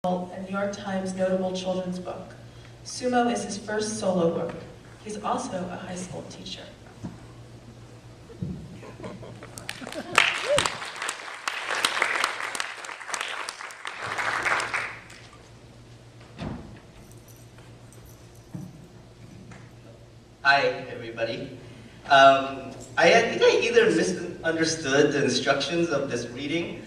a New York Times notable children's book. Sumo is his first solo work. He's also a high school teacher. Hi, everybody. I think I either misunderstood the instructions of this reading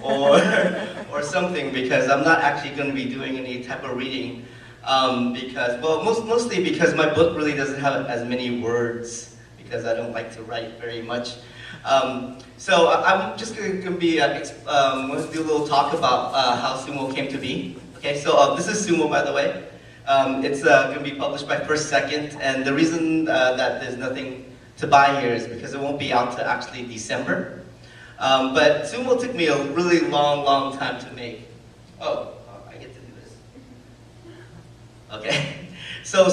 or something, because I'm not actually going to be doing any type of reading mostly because my book really doesn't have as many words, because I don't like to write very much. So I'm just going to be going to do a little talk about how Sumo came to be. Okay, so this is Sumo, by the way. It's going to be published by First Second, and the reason that there's nothing to buy here is because it won't be out to actually December. But Sumo took me a really long time to make. Oh, I get to do this. Okay, so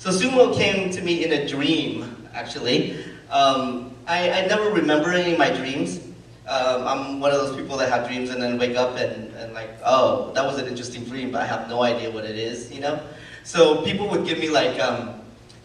Sumo came to me in a dream, actually. I never remember any of my dreams. I'm one of those people that have dreams and then wake up and like, oh, that was an interesting dream, but I have no idea what it is, you know? So people would give me like,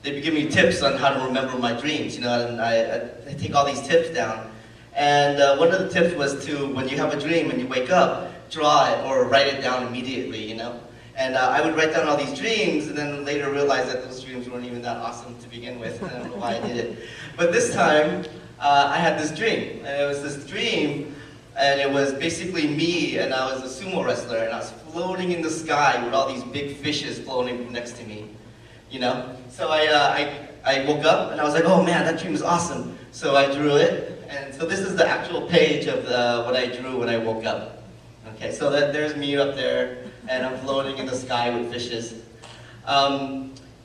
they'd give me tips on how to remember my dreams, you know, and I take all these tips down. And one of the tips was to, when you have a dream and you wake up, draw it or write it down immediately, you know? And I would write down all these dreams and then later realize that those dreams weren't even that awesome to begin with. I don't know why I did it. But this time, I had this dream, and it was this dream, and it was basically me, and I was a sumo wrestler, and I was floating in the sky with all these big fishes floating next to me, you know? So I woke up, and I was like, oh man, that dream is awesome. So I drew it, and so this is the actual page of what I drew when I woke up. Okay, so there's me up there, and I'm floating in the sky with fishes.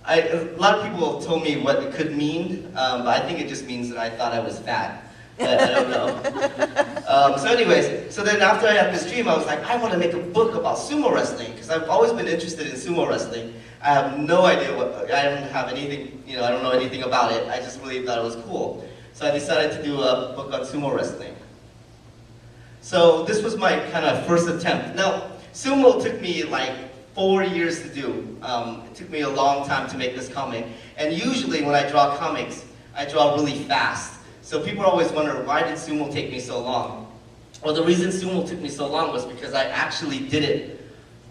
A lot of people have told me what it could mean, but I think it just means that I thought I was fat. But I don't know. So anyways, so then after I had this dream, I was like, I want to make a book about sumo wrestling, because I've always been interested in sumo wrestling. I have no idea I don't have anything, you know, I don't know anything about it. I just really thought it was cool. So I decided to do a book on sumo wrestling. So this was my kind of first attempt. Now, sumo took me like 4 years to do. It took me a long time to make this comic. And usually when I draw comics, I draw really fast. So people always wonder, why did Sumo take me so long? Well, the reason Sumo took me so long was because I actually did it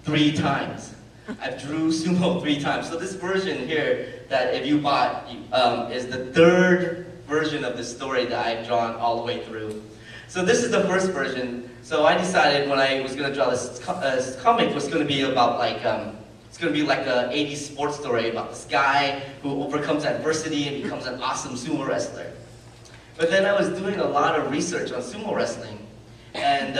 3 times. I drew Sumo 3 times. So this version here that if you bought is the 3rd version of the story that I've drawn all the way through. So this is the first version. So I decided when I was going to draw this comic was going to be about like, it's going to be like an 80s sports story about this guy who overcomes adversity and becomes an awesome sumo wrestler. But then I was doing a lot of research on sumo wrestling, and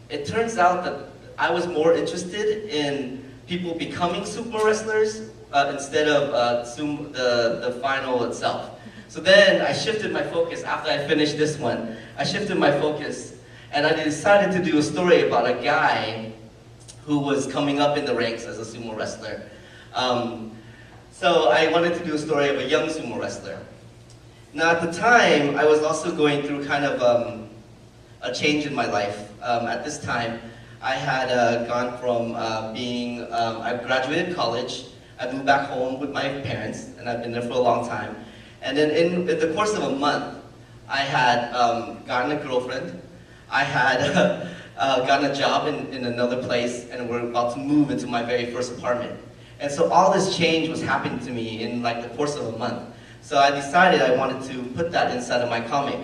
it turns out that I was more interested in people becoming sumo wrestlers instead of the final itself. So then I shifted my focus after I finished this one. I shifted my focus, and I decided to do a story about a guy who was coming up in the ranks as a sumo wrestler. So I wanted to do a story of a young sumo wrestler. Now at the time, I was also going through kind of a change in my life. At this time, I had gone from I graduated college, I moved back home with my parents, and I've been there for a long time. And then in the course of a month, I had gotten a girlfriend, I had gotten a job in another place, and we're about to move into my very first apartment. And so all this change was happening to me in like the course of a month. So I decided I wanted to put that inside of my comic.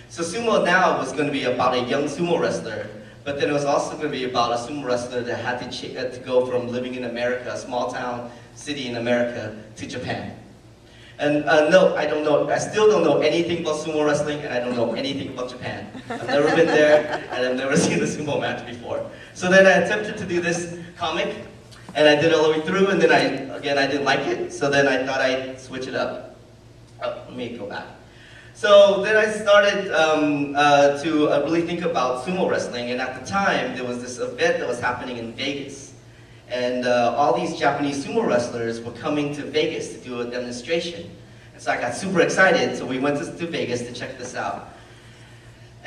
So Sumo now was going to be about a young sumo wrestler, but then it was also going to be about a sumo wrestler that had to go from living in America, a small town city in America, to Japan. And no, I don't know, I still don't know anything about sumo wrestling, and I don't know anything about Japan. I've never been there, and I've never seen a sumo match before. So then I attempted to do this comic, and I did it all the way through, and then I didn't like it, so then I thought I'd switch it up. Oh, let me go back. So then I started to really think about sumo wrestling, and at the time, there was this event that was happening in Vegas. And all these Japanese sumo wrestlers were coming to Vegas to do a demonstration. And so I got super excited, so we went to Vegas to check this out.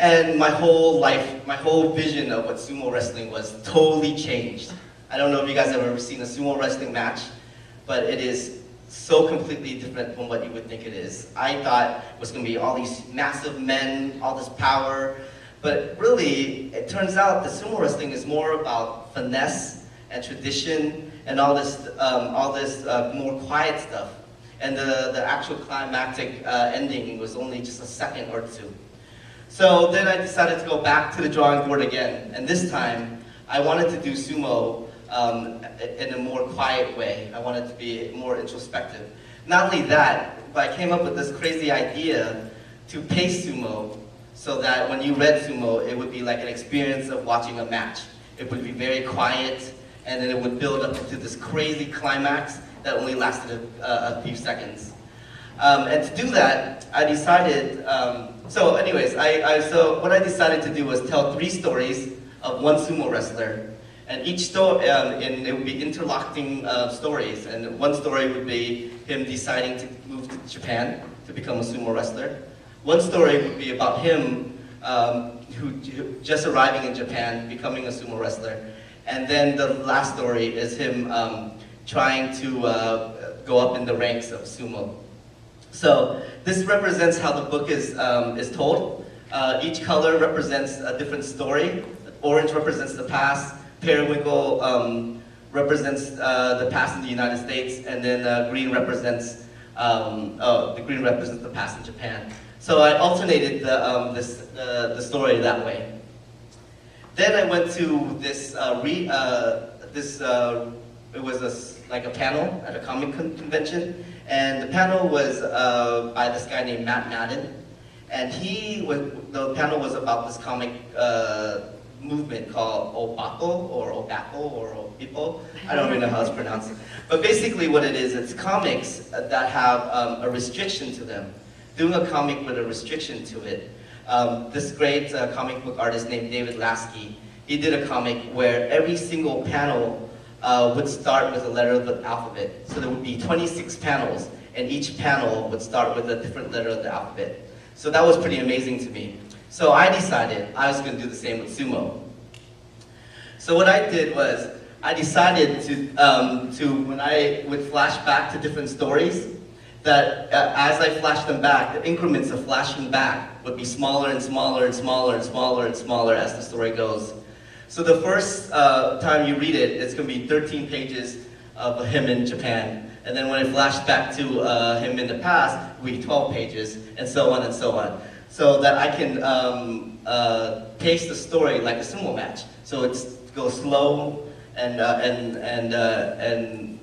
And my whole life, my whole vision of what sumo wrestling was totally changed. I don't know if you guys have ever seen a sumo wrestling match, but it is so completely different from what you would think it is. I thought it was going to be all these massive men, all this power, but really, it turns out that sumo wrestling is more about finesse and tradition and all this more quiet stuff. And the actual climactic ending was only just a second or two. So then I decided to go back to the drawing board again, and this time I wanted to do sumo in a more quiet way. I wanted to be more introspective. Not only that, but I came up with this crazy idea to pace sumo so that when you read sumo, it would be like an experience of watching a match. It would be very quiet, and then it would build up into this crazy climax that only lasted a few seconds. And to do that, I decided, so what I decided to do was tell 3 stories of one sumo wrestler. And each story, and it would be interlocking stories. And one story would be him deciding to move to Japan to become a sumo wrestler. One story would be about him who just arriving in Japan, becoming a sumo wrestler. And then the last story is him trying to go up in the ranks of sumo. So this represents how the book is told. Each color represents a different story. Orange represents the past. Periwinkle represents the past in the United States, and then green represents the past in Japan. So I alternated the story that way. Then I went to this it was like a panel at a comic convention, and the panel was by this guy named Matt Madden, and the panel was about this comic movement called Obako or Obipo. I don't really know how it's pronounced. But basically what it is, it's comics that have a restriction to them. Doing a comic with a restriction to it. This great comic book artist named David Lasky, he did a comic where every single panel would start with a letter of the alphabet. So there would be 26 panels, and each panel would start with a different letter of the alphabet. So that was pretty amazing to me. So I decided I was going to do the same with sumo. So what I did was, I decided to when I would flash back to different stories, that as I flashed them back, the increments of flashing back would be smaller and smaller and smaller and smaller and smaller as the story goes. So the first time you read it, it's going to be 13 pages of him in Japan. And then when I flash back to him in the past, it will be 12 pages, and so on and so on. So that I can pace the story like a sumo match. So it goes slow and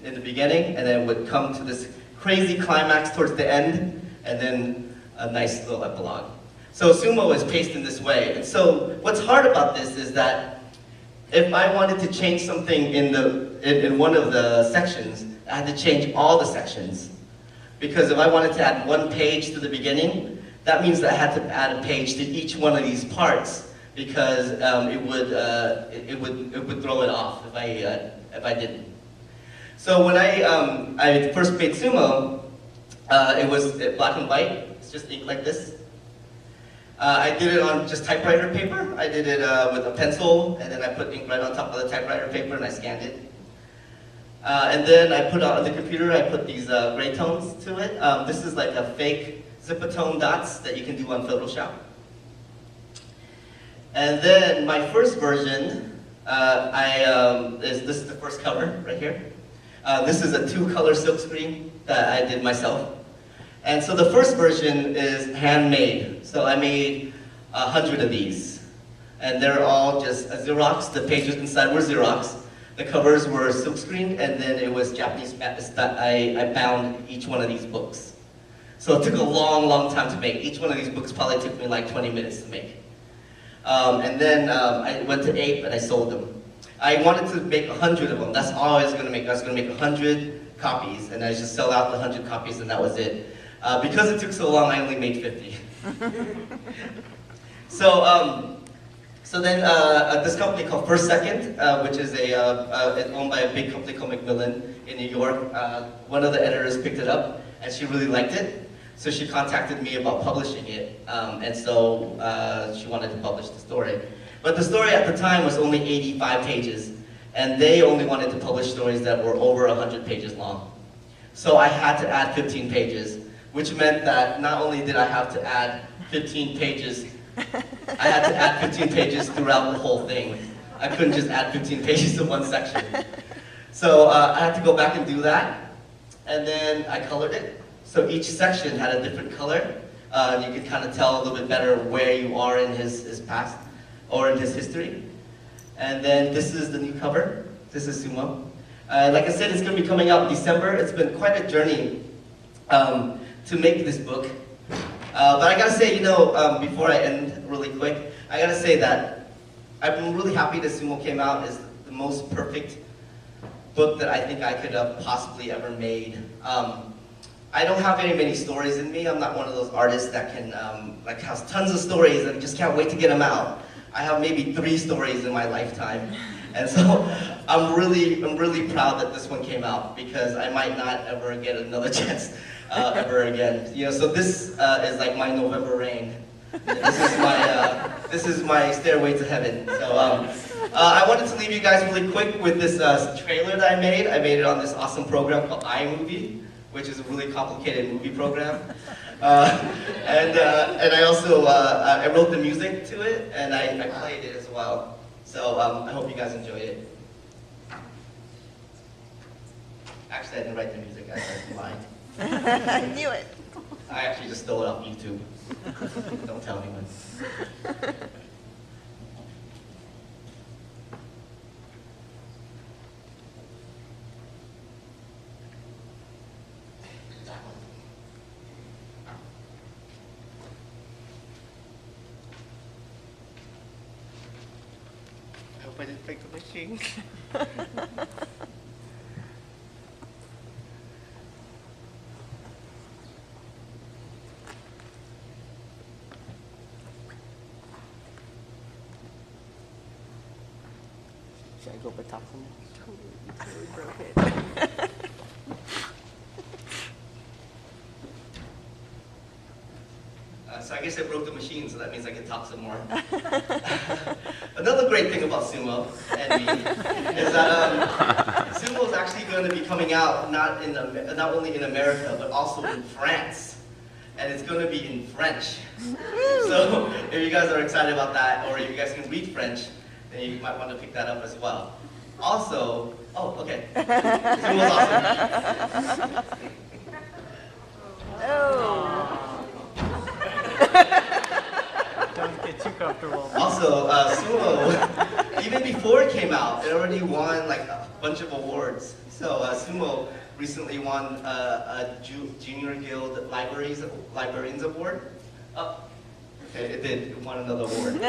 in the beginning, and then it would come to this crazy climax towards the end, and then a nice little epilogue. So sumo is paced in this way. And so what's hard about this is that if I wanted to change something in one of the sections, I had to change all the sections. Because if I wanted to add one page to the beginning, that means that I had to add a page to each one of these parts, because it would throw it off if I didn't. So when I first made sumo, it was black and white. It's just ink like this. I did it on just typewriter paper. I did it with a pencil, and then I put ink right on top of the typewriter paper, and I scanned it. And then I put on the computer, I put these gray tones to it. This is like a fake zipatone dots that you can do on Photoshop. And then my first version, this is the first cover right here. This is a 2-color silkscreen that I did myself. And so the first version is handmade. So I made 100 of these. And they're all just Xerox. The pages inside were Xerox. The covers were silkscreen, and then it was Japanese that I bound each one of these books. So it took a long, long time to make. Each one of these books probably took me like 20 minutes to make. And then I went to Ape and I sold them. I wanted to make 100 of them. That's all I was going to make. I was going to make 100 copies, and I just sell out the 100 copies, and that was it. Because it took so long, I only made 50. So then this company called First Second, which is it's owned by a big company called Macmillan in New York. One of the editors picked it up, and she really liked it. So she contacted me about publishing it, and so she wanted to publish the story. But the story at the time was only 85 pages, and they only wanted to publish stories that were over 100 pages long. So I had to add 15 pages, which meant that not only did I have to add 15 pages, I had to add 15 pages throughout the whole thing. I couldn't just add 15 pages to one section. So I had to go back and do that, and then I colored it. So each section had a different color. You could kind of tell a little bit better where you are in his past, or in his history. And then this is the new cover. This is Sumo. Like I said, it's going to be coming out in December. It's been quite a journey to make this book. But I gotta say, before I end really quick, I gotta say that I've been really happy that Sumo came out as the most perfect book that I think I could have possibly ever made. I don't have very many stories in me. I'm not one of those artists that can, has tons of stories and just can't wait to get them out. I have maybe 3 stories in my lifetime. And so I'm really proud that this one came out, because I might not ever get another chance ever again. So this is like my November rain. This is my stairway to heaven. So I wanted to leave you guys really quick with this trailer that I made. I made it on this awesome program called iMovie, which is a really complicated movie program. And I also I wrote the music to it, and I played it as well. So I hope you guys enjoy it. Actually, I didn't write the music. I lied. I knew it. I actually just stole it off YouTube. Don't tell anyone. I hope I didn't break the machine. Should I go over top from totally broke it. So I guess I broke the machine, so that means I can talk some more. Another great thing about Sumo and me is that Sumo is actually going to be coming out not only in America, but also in France. And it's going to be in French. So if you guys are excited about that, or if you guys can read French, then you might want to pick that up as well. Also, okay. Sumo's awesome. Oh. Don't get too comfortable. Also, Sumo, even before it came out, it already won like a bunch of awards. So Sumo recently won a Junior Guild Librarians Award. Oh, okay, it did. It won another award.